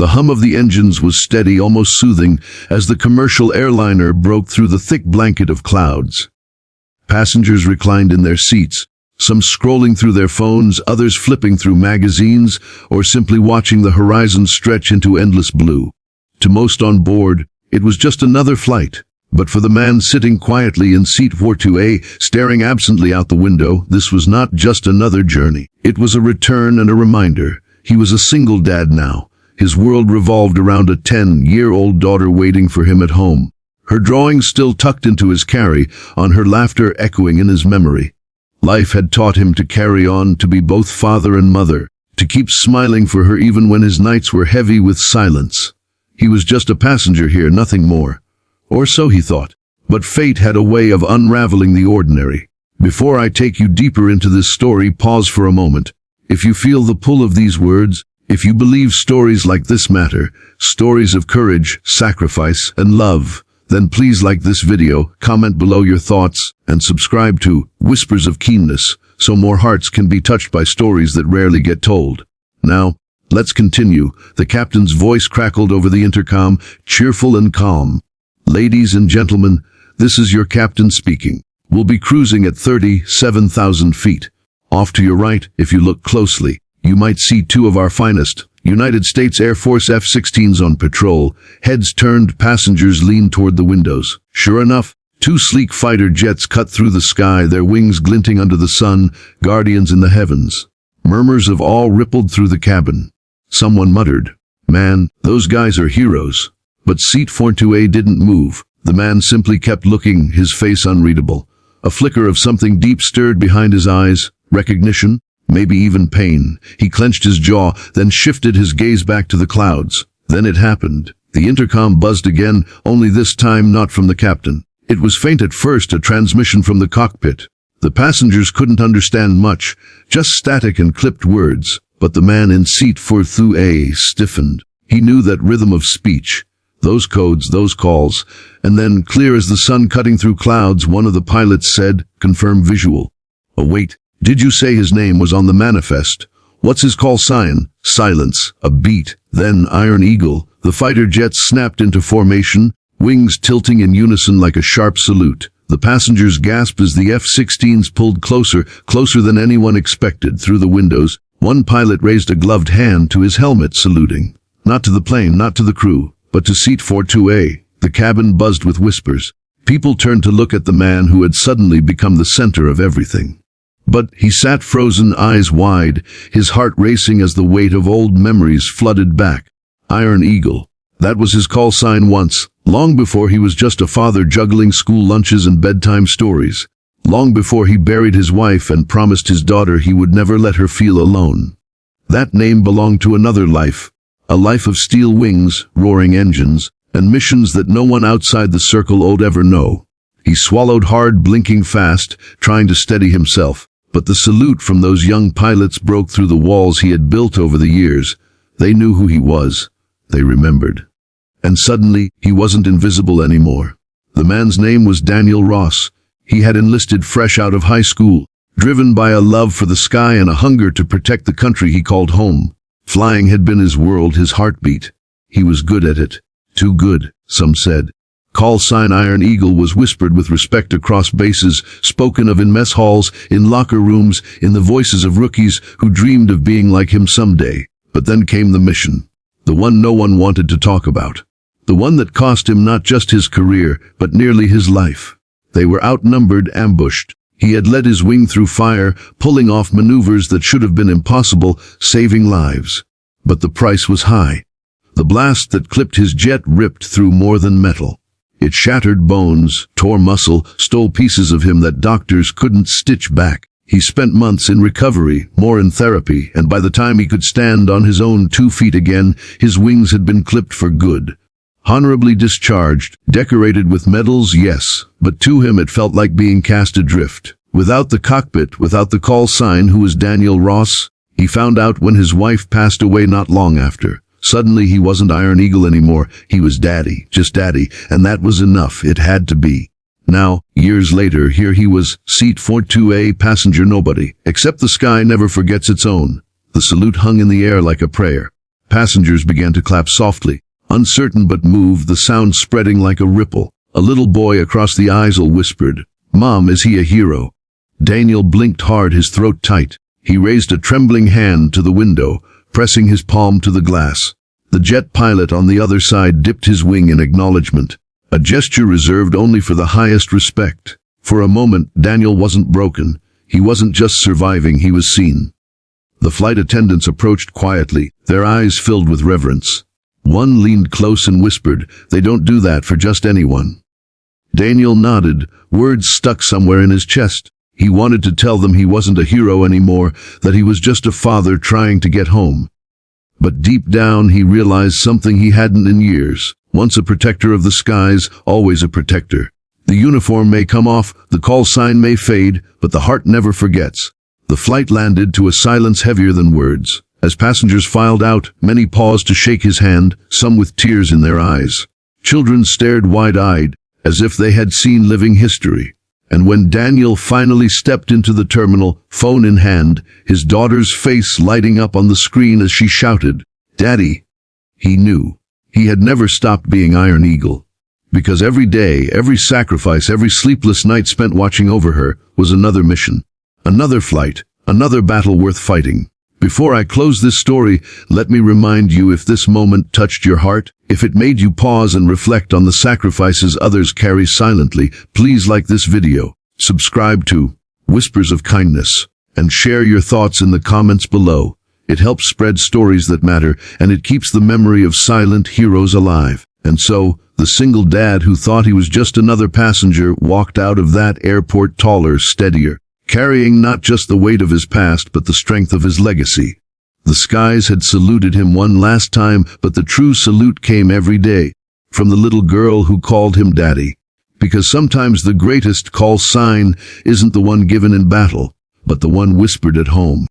The hum of the engines was steady, almost soothing, as the commercial airliner broke through the thick blanket of clouds. Passengers reclined in their seats, some scrolling through their phones, others flipping through magazines, or simply watching the horizon stretch into endless blue. To most on board, it was just another flight. But for the man sitting quietly in seat 42A, staring absently out the window, this was not just another journey. It was a return and a reminder. He was a single dad now. His world revolved around a 10-year-old daughter waiting for him at home. Her drawings still tucked into his carry, on her laughter echoing in his memory. Life had taught him to carry on, to be both father and mother, to keep smiling for her even when his nights were heavy with silence. He was just a passenger here, nothing more. Or so he thought. But fate had a way of unraveling the ordinary. Before I take you deeper into this story, pause for a moment. If you feel the pull of these words, if you believe stories like this matter, stories of courage, sacrifice, and love, then please like this video, comment below your thoughts, and subscribe to Whispers of Keenness, so more hearts can be touched by stories that rarely get told. Now, let's continue. The captain's voice crackled over the intercom, cheerful and calm. Ladies and gentlemen, this is your captain speaking. We'll be cruising at 37,000 feet. Off to your right, if you look closely, you might see two of our finest United States Air Force F-16s on patrol. Heads turned, passengers leaned toward the windows. Sure enough, two sleek fighter jets cut through the sky, their wings glinting under the sun, guardians in the heavens. Murmurs of awe rippled through the cabin. Someone muttered, "Man, those guys are heroes." But seat 42A didn't move. The man simply kept looking, his face unreadable. A flicker of something deep stirred behind his eyes. Recognition? Maybe even pain. He clenched his jaw, then shifted his gaze back to the clouds. Then it happened. The intercom buzzed again, only this time not from the captain. It was faint at first, a transmission from the cockpit. The passengers couldn't understand much, just static and clipped words. But the man in seat 42A stiffened. He knew that rhythm of speech. Those codes, those calls. And then, clear as the sun cutting through clouds, one of the pilots said, confirm visual. Oh wait, did you say his name was on the manifest? What's his call sign? Silence. A beat. Then Iron Eagle. The fighter jets snapped into formation, wings tilting in unison like a sharp salute. The passengers gasped as the F-16s pulled closer, closer than anyone expected, through the windows. One pilot raised a gloved hand to his helmet, saluting. Not to the plane, not to the crew, but to seat 42A. The cabin buzzed with whispers. People turned to look at the man who had suddenly become the center of everything. But he sat frozen, eyes wide, his heart racing as the weight of old memories flooded back. Iron Eagle. That was his call sign once, long before he was just a father juggling school lunches and bedtime stories. Long before he buried his wife and promised his daughter he would never let her feel alone. That name belonged to another life. A life of steel wings, roaring engines, and missions that no one outside the circle would ever know. He swallowed hard, blinking fast, trying to steady himself. But the salute from those young pilots broke through the walls he had built over the years. They knew who he was. They remembered. And suddenly, he wasn't invisible anymore. The man's name was Daniel Ross. He had enlisted fresh out of high school, driven by a love for the sky and a hunger to protect the country he called home. Flying had been his world, his heartbeat. He was good at it. Too good, some said. Call sign Iron Eagle was whispered with respect across bases, spoken of in mess halls, in locker rooms, in the voices of rookies who dreamed of being like him someday. But then came the mission. The one no one wanted to talk about. The one that cost him not just his career, but nearly his life. They were outnumbered, ambushed. He had led his wing through fire, pulling off maneuvers that should have been impossible, saving lives. But the price was high. The blast that clipped his jet ripped through more than metal. It shattered bones, tore muscle, stole pieces of him that doctors couldn't stitch back. He spent months in recovery, more in therapy, and by the time he could stand on his own 2 feet again, his wings had been clipped for good. Honorably discharged, decorated with medals, yes, but to him it felt like being cast adrift. Without the cockpit, without the call sign, who was Daniel Ross? He found out when his wife passed away not long after. Suddenly he wasn't Iron Eagle anymore. He was Daddy, just Daddy, and that was enough. It had to be. Now, years later, here he was, seat 42A, passenger nobody, except the sky never forgets its own. The salute hung in the air like a prayer. Passengers began to clap softly, uncertain but moved, the sound spreading like a ripple. A little boy across the aisle whispered, "Mom, is he a hero?" Daniel blinked hard, his throat tight. He raised a trembling hand to the window, pressing his palm to the glass. The jet pilot on the other side dipped his wing in acknowledgement, a gesture reserved only for the highest respect. For a moment, Daniel wasn't broken. He wasn't just surviving, he was seen. The flight attendants approached quietly, their eyes filled with reverence. One leaned close and whispered, "They don't do that for just anyone." Daniel nodded, words stuck somewhere in his chest. He wanted to tell them he wasn't a hero anymore, that he was just a father trying to get home. But deep down he realized something he hadn't in years. Once a protector of the skies, always a protector. The uniform may come off, the call sign may fade, but the heart never forgets. The flight landed to a silence heavier than words. As passengers filed out, many paused to shake his hand, some with tears in their eyes. Children stared wide-eyed, as if they had seen living history. And when Daniel finally stepped into the terminal, phone in hand, his daughter's face lighting up on the screen as she shouted, "Daddy!" He knew. He had never stopped being Iron Eagle. Because every day, every sacrifice, every sleepless night spent watching over her was another mission. Another flight, another battle worth fighting. Before I close this story, let me remind you, if this moment touched your heart, if it made you pause and reflect on the sacrifices others carry silently, please like this video, subscribe to Whispers of Kindness, and share your thoughts in the comments below. It helps spread stories that matter, and it keeps the memory of silent heroes alive. And so, the single dad who thought he was just another passenger walked out of that airport taller, steadier, carrying not just the weight of his past but the strength of his legacy. The skies had saluted him one last time, but the true salute came every day, from the little girl who called him Daddy. Because sometimes the greatest call sign isn't the one given in battle, but the one whispered at home.